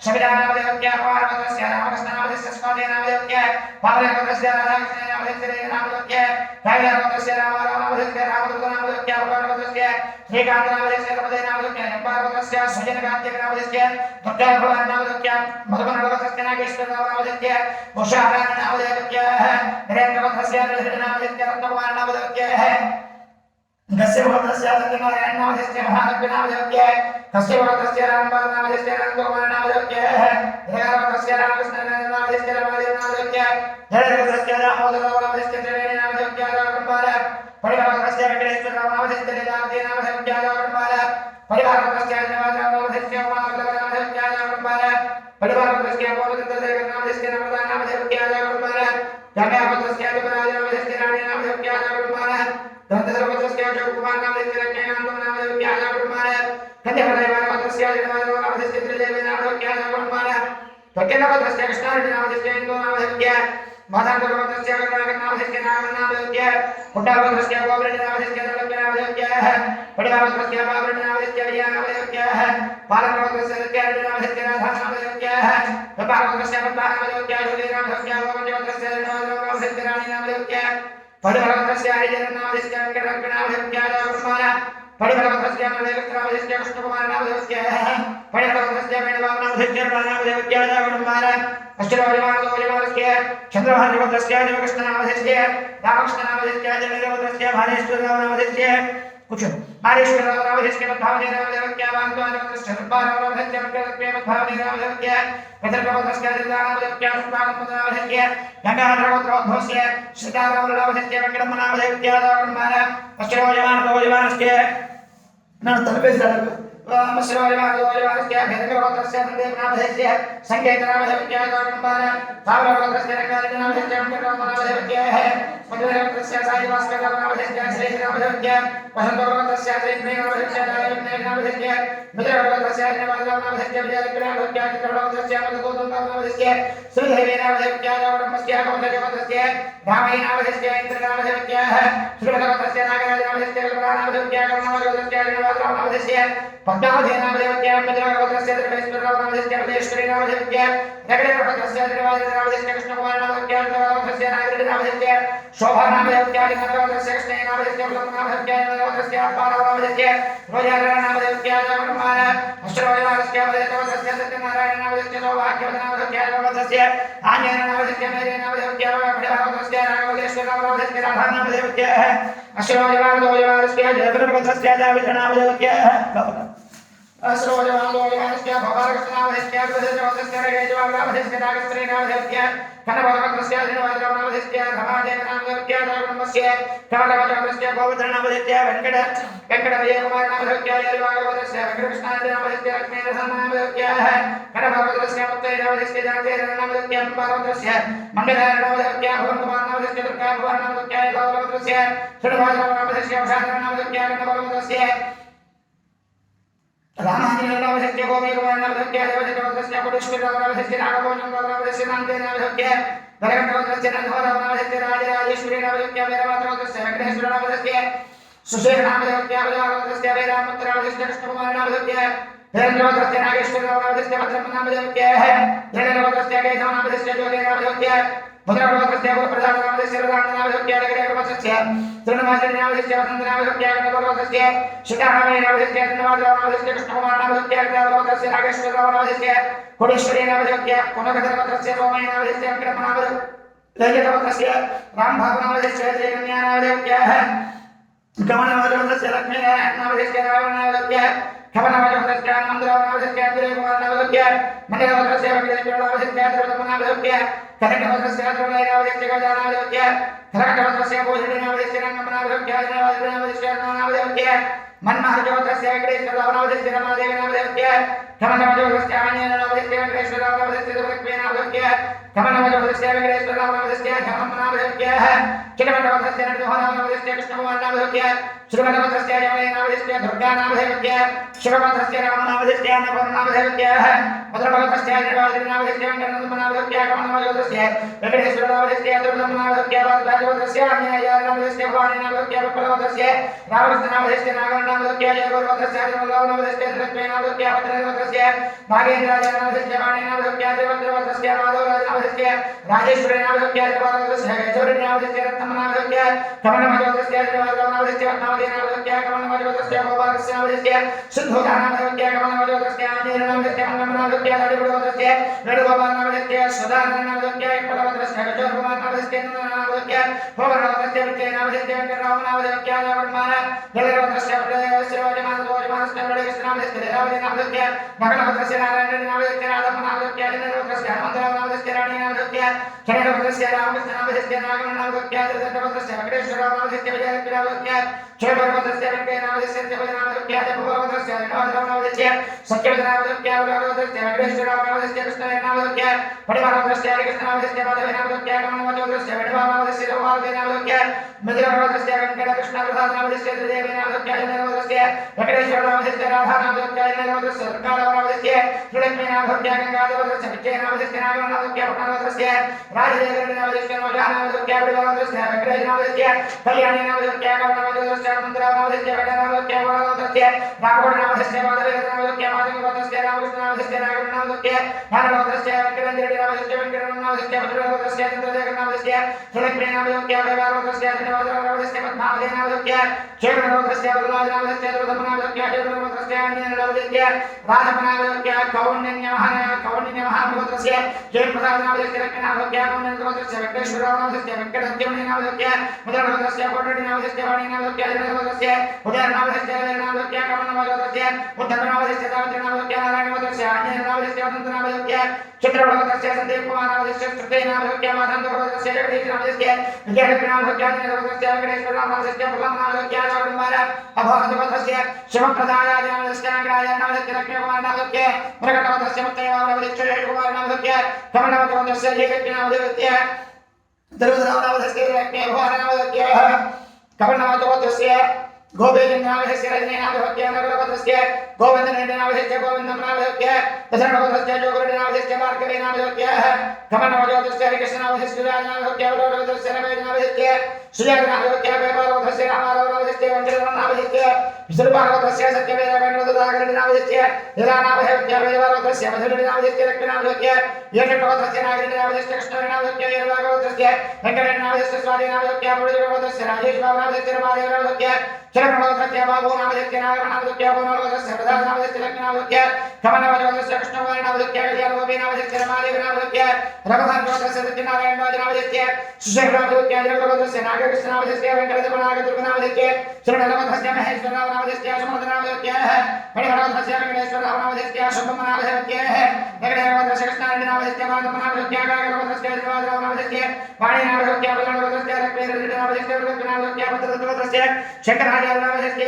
शमिदानामदेवत्याय पार्वतस्य रामकृष्णनामधस्य स्वादेनामदेवत्याय पावनवत्रस्य राधाकृष्णनामधस्य नामदेवत्याय काव्यवत्रस्य रामरामनामधस्य रामदूतनामदेवत्याय पार्वतस्य श्रीकान्तनामधस्य रमदेनामदेवत्याय पार्वतस्य सुजनकान्तिनामधस्य दुर्गाभवानामदेवत्याय मधुमनवत्रस्य नागेश्वरनामदेवत्याय उषारानामदेवत्याय नरेन्द्रवत्रस्य नृहृतनामधस्य रत्नकुमारनामदेवत्याय दस्यवत्रस्य सत्यनारायणनामधस्य महालक्ष्मीनामदेवत्याय तस्यवत्रस्य रामबालनामधस्य रामकुमारनामदेवत्याय हेमवत्रस्य रामकृष्णनामधस्य रमादेवनामदेवत्याय जयवत्रस्य रामोदरनामधस्य त्रिवेणीनामदेवत्याय रामकुमार परिवारवत्रस्य वेंकटेश्वरनामधस्य लीलावतीनामदेवत्याय रामकुमार परिवारवत्रस्य जयवादनामधस्य उमावल्लभनामदेवत्याय रामकुमार परिवारवत्रस्य गोविन्ददेवनामधस्य नमदानामदेवत्याय रामकुमार जयवत्रस्य देवराजनामधस्य राणीनामदेवत्याय रामकुमार दन्तधर्मवत्रस्य कुमारनामधस्य लक्ष्मीनामदेवत्याय रामकुमार कन्यावत्रस्य जयवादनामधस्य त्रिदेवीनामदेवत्याय रामकुमार त्वक्केनवत्रस्य कृष्णारेड्डिनामधस्य इन्दोनामदेवत्याय माधानवत्रस्य गंगानामधस्य नामनामदेवत्याय कुट्टावत्रस्य गोविन्दनामधस्य लक्ष्मीनामदेवत्याय परिवारवत्रस्य बाबरेड्डिनामधस्य विजयनामदेवत्याय पालनवत्रस्य सत्यारेड्डिनामधस्य राधानामदेवत्याय प्रभावत्रस्य पद्मानामदेवत्याय ज्योतिनामधस्य गोविन्दवत्रस्य नामधस्य राणीनामदेवत्याय परिवारवत्रस्य हरिजननामधस्य वेंकटरमणामदेवत्याय रामकुमार परिवारवत्रस्य नवदेवनामधस्य कृष्णकुमारनामदेवत्याय परिवारवत्रस्य वेणुवामनामधस्य रामनामदेवत्याय रामकुमार अष्टराजमानस्य चंद्रभानुवत्रस्य देवकृष्णनामधस्य रामकृष्णनामधस्य जयदेवत्रस्य भानेश्वरनामधस्य कुछ मारेश्वरनामधस्य मद्भावनेनामदेवत्याय वान्तवानवत्रस्य रूपानामधस्य मद्भावनेनामदेवत्याय पितृप्रवत्रस्य दिव्यानामदेवत्याय सुप्राणपदनामधस्य गंगाधरवत्रोद्भवस्य श्रीतारामनामधस्य वेंकटरमणामदेवत्याय रामकुमार अष्टराजमानस्य मश्रवजमानस्य भेदकवत्रस्य देवनामधस्य संकेतनामधस्य रामकुमार सावरवत्रस्य रंगादिनामधस्य वेंकटरमणामदेवत्याय मधुरवत्रस्य साईभास्करनामधस्य श्रीरामदेवत्याय वसन्तवत्रस्य श्रीप्रेमनामधस्य दायिनामधस्य मित्रवत्रस्य निवासनामधस्य विजयनामधस्य चित्रवत्रस्य मधुसूदनामधस्य श्रीदेवीनामधस्य ब्रह्मस्य कौशलवत्रस्य रामैनामधस्य इन्द्रनामधस्य श्रीवत्रस्य नागराजनामधस्य कल्पनामधस्य करुणावत्रस्य निवासनामधस्य पद्मावतीनामधस्य मित्रवत्रस्य त्रिवेश्वरनामधस्य मल्लेश्वरीनामधस्य नगरेवत्रस्य त्रिवादिनामधस्य कृष्णकुमारनामधस्य वत्रस्य नागरेनामधस्य शोभानामधस्य नगरवत्रस्य कृष्णेनामधस्य ब्रह्मनामधस्य नगरवत्रस्य आत्मानामधस्य रोजागरनामधस्य रामकुमार अष्टराजमानस्य वत्रस्य सत्यनारायणनामधस्य सौभाग्यवतनामधस्य रामवत्रस्य आञ्जनेयनामधस्य मेरेनामधस्य रामवत्रस्य नागमल्लेश्वरनामधस्य राधानामधस्य अष्टराजमानस्य जयवत्रस्य दाविदनामधस्य अश्रोजमानस्य भवारकृष्णनामधस्य कृष्णवत्रस्य रेजवानामधस्य नागस्त्रीनामधस्य कनवरवत्रस्य श्रीनिवासनामधस्य धमादेवनामधस्य धर्मस्य कमलवत्रस्य गोवर्धननामधस्य वेंकटविजयकुमारनामधस्य यरिवागवत्रस्य वेंकटकृष्णादिनामधस्य लक्ष्मीनरसिंहनामधस्य कनवरवत्रस्य मुक्तैनामधस्य जानकीनामधस्य पार्वतस्य मंगलानामधस्य भुवनकुमारनामधस्य दुर्गाभुवनामधस्य गौरवत्रस्य श्रीनिवासनामधस्य उषानामधस्य कनवरवत्रस्य रामानुजनामधस्य गोमेकुमारनामधस्य देवदत्तवत्रस्य कोटेश्वरनामधस्य नागभोजनामधस्य नान्देनामधस्य धरगण्डवत्रस्य नन्दवरनामधस्य राजराजेश्वरीनामधस्य वीरमात्रवत्रस्य वेंकटेश्वरनामधस्य सुशेखरनामधस्य बलवानवत्रस्य वीरामुत्रनामधस्य कृष्णकुमारनामधस्य धीरेन्द्रवत्रस्य नागेश्वरनामधस्य भद्रमनामधस्य धीरेन्द्रवत्रस्य केशवनामधस्य ज्योतिनामधस्य भद्रवत्रस्य गुरुप्रसादनामधस्य रदाननामधस्य नगरेवत्रस्य त्रिणमाचनामधस्य वसन्तनामधस्य गणपवत्रस्य सीतारामनामधस्य धन्यवादनामधस्य कृष्णकुमारनामधस्य गणपवत्रस्य नागेश्वरनामधस्य कोटेश्वरीनामधस्य पुनर्गधरवत्रस्य सोमयनामधस्य वेंकटरमणामधस्य रामभागनामधस्य श्रीकन्यानामधस्य कमलवत्रस्य लक्ष्मीनामधस्य रावणामधस्य खबरवत्रस्य आनन्दरामनामधस्य दिलीपकुमारनामधस्य मण्डलवत्रस्य वेंकटेश्वरनामधस्य धर्मनामधस्य कनकवत्रस्य द्रवनामधस्य गजानामधस्य खरकटवत्रस्य भोजनामधस्य रंगमनामधस्य नामधस्य नामधस्य मन्महर्जवत्रस्य वेंकटेश्वरनामधस्य रमादेवनामधस्य कमलवत्रस्य आञ्जनेयनामधस्य वेंकटेश्वरनामधस्य लक्ष्मीनामधस्य कमलवदस्य वेंकटेश्वरनामस्य धर्मनामस्य चित्रवदस्य नरसिंहनामस्य कृष्णकुमारनामस्य श्रीवदस्य जयनामस्य दुर्गानामस्य शिववदस्य रामनामस्य अन्नपूर्णामस्य मधुरवदस्य जयनामस्य वेंकटनामस्य कमलवदस्य वेंकटेश्वरनामस्य दुर्गानामस्य वासुदेवस्य अन्यनामस्य भवानीनामस्य विप्लवदस्य रामकृष्णनामस्य नागरनामस्य जयगुरुवदस्य जयमल्लवदस्य लक्ष्मीनामस्य भद्रवदस्य नागेन्द्रनामस्य वाणीनामस्य देवद्रवदस्य माधवनामस्य राजेश्वरीनामस्य देवद्रवदस्य गजोरीनामस्य रत्ननामस्य कमलवदस्य देवद्रवदस्य नामस्य कमलवदस्य गोपालस्य सिंधुनामस्य कमलवदस्य आंजनेयनामस्य मंगलनामस्य हरिवदस्य वेणुगोपालनामस्य सदानंदनामस्य विप्लवदस्य गजोरीनामस्य नामस्य भवनवदस्य विजयनामस्य वेंकटरामनामस्य वर्मान जलवदस्य श्रीवाजमानदोजमानस्य कृष्णनामस्य देवनामस्य भगवदस्य नारायणनामस्य राधमनामस्य जयवदस्य हनुमन्तनामस्य राणीनामस्य चरणवदस्य रामकृष्णनामस्य नागमनामस्य दशवदस्य वेंकटेश्वरनामस्य विजयनामस्य चरणवदस्य वेंकटनामस्य देवनामस्य भगवदस्य नारायणनामस्य सत्यवदनामस्य भगवदस्य वेंकटेश्वरनामस्य कृष्णनामस्य परिवारवदस्य कृष्णनामस्य माधवनामस्य कमलवदस्य वेणुनामस्य रघुनामस्य मधुरवदस्य वेंकटकृष्णप्रसादनामस्य देवनामस्य जयवदस्य वेंकटेश्वरनामस्य राधानामस्य जयवदस्य सरकारनामस्य लक्ष्मीनामस्य गंगाधरवदस्य विजयनामस्य नागनामस्य पटनामस्य राजदेवनामस्य मोजानामस्य विवादस्य वेंकटेशनामस्य कल्याणीनामस्य कमलवदस्य मंत्रनामस्य वेणुनामस्य वरदस्य राघवनामस्य माधवनामस्य माधववदस्य रामकृष्णनामस्य नागनामस्य भानुवदस्य वेंकटेन्द्रनामस्य वेंकटनामस्य मधुरवदस्य चंद्रदेवनामस्य लक्ष्मीनामस्य विवादस्य जयवदस्य पद्मावतीनामस्य चैत्रवदस्य वरदानामस्य दुर्गमनामस्य जयवदस्य अन्यनामस्य राधमनामस्य कौण्डिन्यमहाभूतस्य जयप्रसादनामस्य रत्नामस्य कौण्डिन्यवदस्य वेंकटेश्वरनामस्य वेंकटद्युम्नामस्य मधुरवदस्य कोटडिनामस्य वाणीनामस्य जयवदस्य उदयनामस्य वेणुनामस्य कमलवदस्य उद्धवनामस्य दावत्रनामस्य नारायणवदस्य आंजनेयनामस्य वसन्तनामस्य चित्रवदस्य संदीपकुमारनामस्य श्रुतेनामस्य माधववदस्य जगदीशनामस्य विजयलक्ष्मीनामस्य जयवदस्य वेंकटेश्वरनामस्य प्रलम्बनामस्य जगन्मार अभवदस्य शिवप्रदायानामस्य नारायणनामस्य लक्ष्मीकुमारनामस्य प्रकटवदस्य मुत्तयवामस्य जयकुमारनामस्य कमलवदस्य जयलक्ष्मीनामस्य दरुद्रनामस्य लक्ष्मीभुवनामस्य कमलवदस्य गोविंदनामस्य रजनीनामस्य नगरवदस्य गोविंदनामस्य गोविंदनामस्य दशरथवदस्य जोगुरुनामस्य मार्कवेनामस्य कमलवदस्य कृष्णनामस्य सुराजनामस्य वरदस्य रमेशनामस्य सुजयनामस्य वैभवदस्य रामावदस्य वेंकटनामस्य विष्णुपार्वतस्य सत्यवेदवेणुदागरनामस्य लीलानामस्य वैभवदस्य मधुरनामस्य लक्ष्मीनामस्य येकटवदस्य नागरनामस्य कृष्णनामस्य येरवागवदस्य वेंकटनामस्य स्वादिनामस्य मुरलीवदस्य राजेश्वरनामस्य रमादेवनामस्य चरणवदस्य बाबुनामस्य नागरनामस्य भुवनवदस्य प्रधाननामस्य लक्ष्मीनामस्य कमलवदस्य कृष्णकुमारनामस्य विजयनामस्य रमादेवनामस्य रघुनाथवदस्य सत्यनारायणनामस्य सुशेखरनामस्य जगवदस्य नागकृष्णनामस्य वेंकटनामस्य श्रीनरवदस्य महेश्वरनामस्य सुमधनामस्य मणिवदस्य वेंकटेश्वरनामस्य शुभमनामस्य वेंकटनामस्य कृष्णानंदनामस्य माधवनामस्य गागरवदस्य देवनामस्य वाणीनामस्य बलवदस्य लक्ष्मीनामस्य लक्ष्मीनामस्य भद्रवदस्य शंकराचार्यनामस्य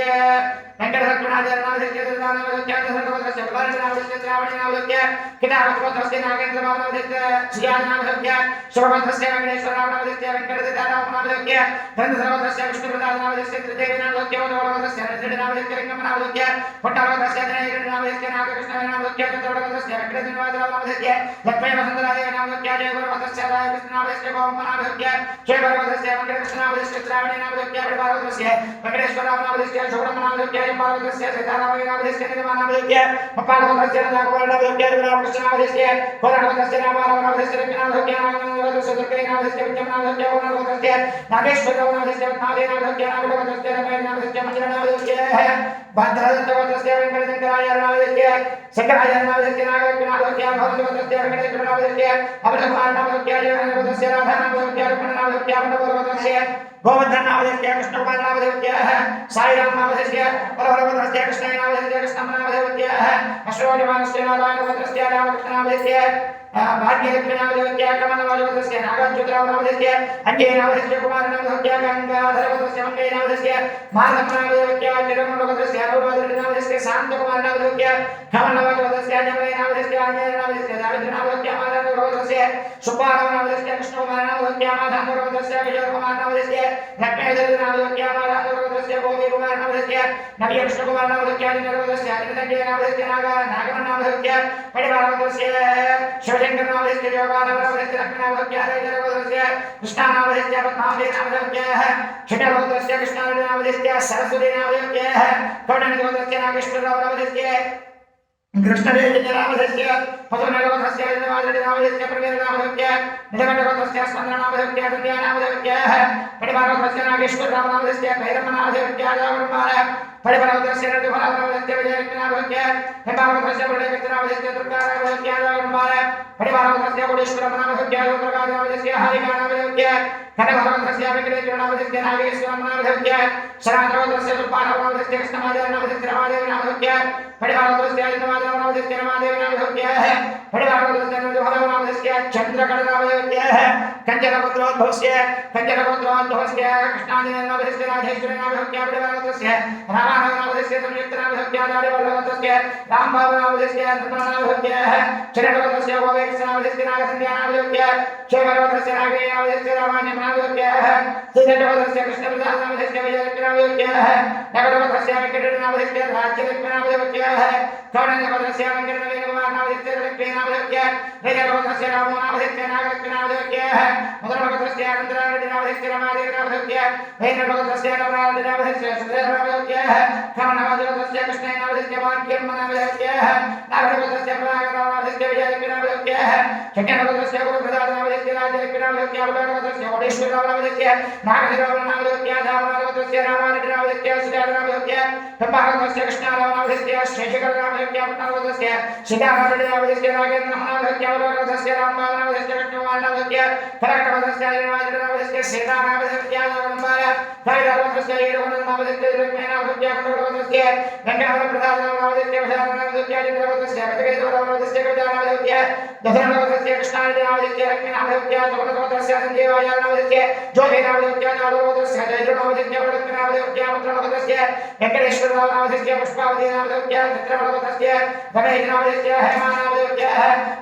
वेंकटरत्नाचार्यनामस्य दुर्गानामस्य दशरथवदस्य बलरामनामस्य श्रावणीनामस्य कितावदस्य नागेन्द्रनामस्य श्रीयानामस्य शिववदस्य वेंकटेश्वरनामस्य वेंकटदानामस्य गंधर्वदस्य विष्णुप्रदानामस्य त्रिदेवीनामस्य वरवदस्य नरसिंहनामस्य लिंगमनामस्य पट्टावदस्य जयनामस्य नागकृष्णनामस्य चतुर्वदस्य वेंकटेश्वरनामस्य लक्ष्मीवसन्तराजनामस्य जयगुरुवदस्य रायकृष्णनामस्य गोमनामस्य जयवरवदस्य वेंकटकृष्णनामस्य श्रावणीनामस्य परिवारवदस्य वेंकटेश्वरनामस्य शोभनामस्य पार्वतस्य सीतारामनामस्य निर्माणामस्य पार्वतस्य नागवरनामस्य रामकृष्णनामस्य कोरवदस्य रामारामनामस्य लक्ष्मीनामस्य नागवरदस्य दुर्गानामस्य विद्यमानामस्य वरवदस्य नागेश्वरनामस्य नागेनामस्य नागवरदस्य रमेशनामस्य मंजनामस्य भद्रदत्तवदस्य वेंकटशंकराचार्यनामस्य शंकराचार्यनामस्य नागकृष्णनामस्य भवनवदस्य वेंकटेश्वरनामस्य अभयकुमारनामस्य जयवदस्य राधानामस्य रुक्मणामस्य वरवदस्य गोवर्धननामस्य कृष्णकुमारनामस्य साईरामनामस्य वरवदस्य कृष्णनामस्य कृष्णनामस्य अश्वजमानस्य नारायणवदस्य रामकृष्णनामस्य भाग्यलक्ष्मी नामदेवत्या कमलवाजवतस्य नागाच्युतरामनामधस्य अञ्जयनामधस्य कुमारनामधस्य गङ्गाधरवतस्य मङ्गयनामधस्य माधवनामदेवत्या जगन्नामधस्य अनुराधनामधस्य शान्तकुमारनामधस्य कमलवाजवतस्य जगन्नामधस्य आञ्जयनामधस्य दाविद्रनामधस्य माधवनामधस्य सुब्बारावनामधस्य कृष्णकुमारनामधस्य माधवनामधस्य विजयकुमारनामधस्य लक्ष्मीधरनामधस्य माधवनामधस्य गोपीकुमारनामधस्य नवीकृष्णकुमारनामधस्य जगन्नामधस्य अनितञ्जयनामधस्य नागमनामधस्य परिवारवतस्य शिवशंकरनामधस्य योगानामधस्य लक्ष्मीनामधस्य जगन्नामधस्य कृष्णानामधस्य पद्मावतीनामधस्य क्षितनामधस्य कृष्णानामधस्य सरस्वतीनामधस्य कौण्डन्यनामधस्य नागेश्वरनामधस्य कृष्णदेवनामधस्य पद्मनाभस्य नामधस्य प्रवीरनामधस्य निलकण्ठनामधस्य स्पन्दनामधस्य संध्यानामधस्य परिवारवतस्य नागेश्वरनामधस्य भैरवनामधस्य जागरणमाला परिवारवतस्य नरसिंहनामधस्य विजयनामधस्य हेमावतस्य प्रलयनामधस्य दुर्गानामधस्य जागरणमाला परिवारवतस्य कोटेश्वरनामधस्य योगप्रकाशनामधस्य हरिनामधस्य कनकभवतस्य वेंकटेश्वरनामधस्य नागेश्वरनामधस्य शराधवतस्य सुब्बारावनामधस्य कृष्णमाधवनामधस्य रामादेवनामधस्य परिवारवतस्य नामधस्य रामादेवनामधस्य परिवारवतस्य नरसिंहनामधस्य चन्द्रकरनामधस्य कंचनपुत्रोद्भवस्य कृष्णादिनामधस्य राधेश्वरनामधस्य परिवारवतस्य रामानामधस्य संयुक्तनामधस्य दारिवल्लभतस्य रामभावनामधस्य धर्मनामधस्य चरणवतस्य गोवेक्षनामधस्य नागसंध्यानामधस्य शैवरवतस्य नागेयामधस्य रामान्यनामधस्य श्रीधरवतस्य कृष्णप्रसादनामधस्य विजयलक्ष्मीनामधस्य नगरवतस्य वेंकटनामधस्य राज्यलक्ष्मीनामधस्य कौण्डन्यवतस्य वेंकटनवीनकुमारनामधस्य लक्ष्मीनामधस्य विजयवतस्य रामोनामधस्य नागलक्ष्मीनामधस्य मधुरवतस्य अनन्तरामधस्य रमादेवनामधस्य वेंकटवतस्य नवराजनामधस्य सुधरनामधस्य कमलनामधस्य कृष्णनामधस्य वाक्यनामधस्य नागरवतस्य प्रागनामधस्य विजयलक्ष्मीनामधस्य शक्यवतस्य गुरुप्रसादनामधस्य राज्यलक्ष्मीनामधस्य अवतारवतस्य कोटेश्वरनामधस्य नागधरनामधस्य धामनामधस्य रामानुजनामधस्य सुधारनामधस्य ब्रह्मावतस्य कृष्णानामधस्य शेषकरनामधस्य पट्टावतस्य सीतानामधस्य नागेन्द्रनामधस्य अवतारवतस्य रामनामधस्य कृष्णकुमारनामधस्य फलकटवतस्य राजनामधस्य सीतानामधस्य नागरमाला कालिदासस्य येरवनामधस्य लक्ष्मीनामधस्य पट्टावतस्य गंगाधरप्रसादनामधस्य विशालनामधस्य चन्द्रवतस्य कटकेश्वरनामधस्य कवितानामधस्य दशरथवतस्य कृष्णानामधस्य लक्ष्मीनामधस्य सुगतवतस्य संजीवायानामधस्य ज्योतिनामधस्य नागरवतस्य जयनामधस्य वरदनामधस्य मुद्रनामधस्य वेंकटेश्वरनामधस्य पुष्पावतीनामधस्य चित्रवतस्य गणेशनामधस्य हेमानामधस्य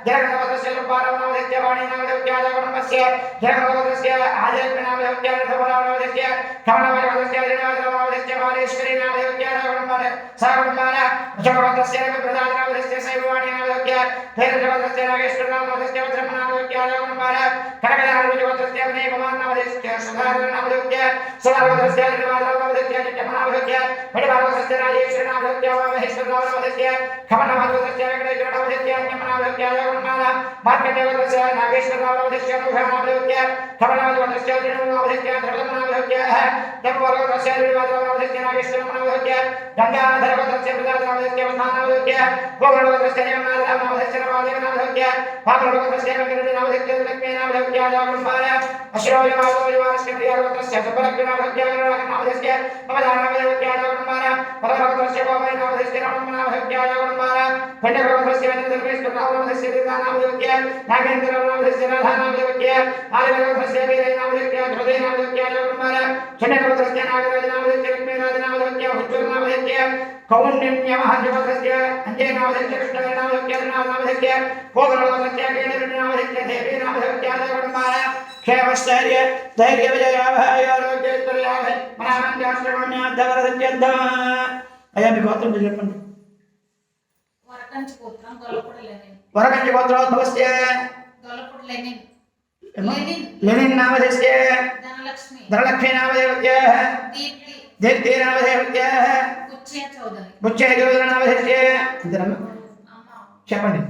जगन्नामधस्य सुब्बारावनामधस्य वाणीनामधस्य जगन्नामधस्य जगन्नामधस्य आजलनामधस्य रथवनामधस्य कमलवतस्य जगन्नामधस्य वाणेश्वरीनामधस्य जगन्नामधस्य सागरमाला जगन्नामधस्य प्रसादनामधस्य शैववाणीनामधस्य भैरवतस्य नागेश्वरनामधस्य वज्रमनामधस्य जगन्नामधस्य कनकदारवतस्य विनयकुमारनामधस्य सुधारनामधस्य सुधारवतस्य निर्वादानामधस्य चित्तमनामधस्य परिवारवतस्य राजेश्वरनामधस्य महेश्वरनामधस्य कमलनामधस्य वेंकटेश्वरनामधस्य अन्यमनामधस्य जगन्नामधस्य मार्कण्डेयवतस्य नागेश्वरनामधस्य अनुषानामधस्य कमलनामधस्य दिननामधस्य धर्मनामधस्य देववरवतस्य निर्वादानामधस्य नागेश्वरनामधस्य गंगाधरवतस्य प्रसादनामधस्य वन्दानामधस्य गोवर्णवतस्य जगन्नाथनामधस्य रामादेवनामधस्य भागवतस्य वेंकटेश्वरनामधस्य लक्ष्मीनामधस्य जगन्नामधस्य अश्रोयमागोयवास्कन्दियावतस्य सुब्बलक्ष्मीनामधस्य नामधस्य ममदानामधस्य जगन्नामधस्य परभवतस्य गोपैनामधस्य रामनामधस्य जगन्नामधस्य पंडवतस्य वेंकटेश्वरनामधस्य दीर्घनामधस्य नागेन्द्रनामधस्य राधानामधस्य आदिवतस्य वीरनामधस्य ध्रुवनामधस्य जगन्नामधस्य चन्द्रवतस्य नागराजनामधस्य लक्ष्मीनाथनामधस्य उज्ज्वलनामधस्य कौण्डिन्यमहाजवतस्य अञ्जयनामधस्य कृष्णनामधस्य नामधस्य गोगणवतस्य केणनामधस्य देवीनामधस्य जगन्नामधस्य क्षेमस्थैर्य धैर्य विजयाभयारोग्यैश्वर्याभय मनानन्दाश्रमण्याद्धवरसत्यद्धम అయ్యా మీ గోత్రం చెప్పండి వరకంచి గోత్రం గొల్లపూడి లెనిన్ వరకంచి గోత్రోద్భవస్య గొల్లపూడి లెనిన్ లెనిన్ నామధస్య ధనలక్ష్మి ధనలక్ష్మీ నామధేవత్య దీప్తి దీప్తి నామధేవత్య బుచ్చయ్య చౌదరి బుచ్చయ్య చౌదరి నామధస్య ఇద్దరమ్మ అమ్మ చెప్పండి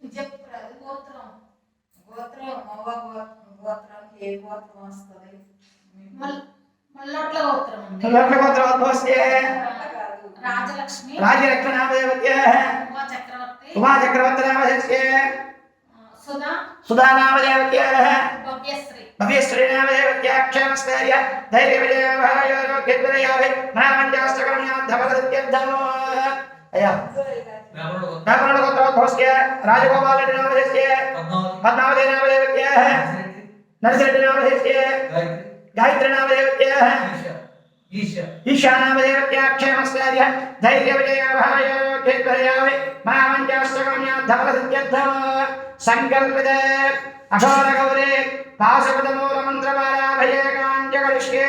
చెప్పరాదు గోత్రం మగ గోత్రం ఏ గోత్రం వస్తుంది మల్లొట్ల గోత్రం అండి మల్లొట్ల గోత్రోద్భవస్య రాజలక్ష్మి రాజలక్ష్మీ నామధేవత్య ఉమా చక్రవర్తి నామధస్య సుధా నామధేవత్య భవ్యశ్రీ నామధేవత్య క్షేమస్థైర్య ధైర్య విజయాభయారోగ్యద్వయాభి మనామంజాస్తకర్ణ్యాద్ధవరసత్యర్థమో అయ్యా బ్రాహ్మణుల గోత్రం शिवोद्भवस्य राजगोपालनामधेयस्य पद्मावती नामदेवत्याः नरसिंहनामधेयस्य गायत्री नामदेवत्याः ईशा नामदेवत्याः क्षेमस्यार्य धैर्यविजयाभाय क्षेत्रयावे महामञ्चाष्टकम्याद्धफलसिद्ध्यर्थं सङ्कल्पिते अघोरगौरे पाशपदमूलमन्त्रमालाभये काञ्च करिष्ये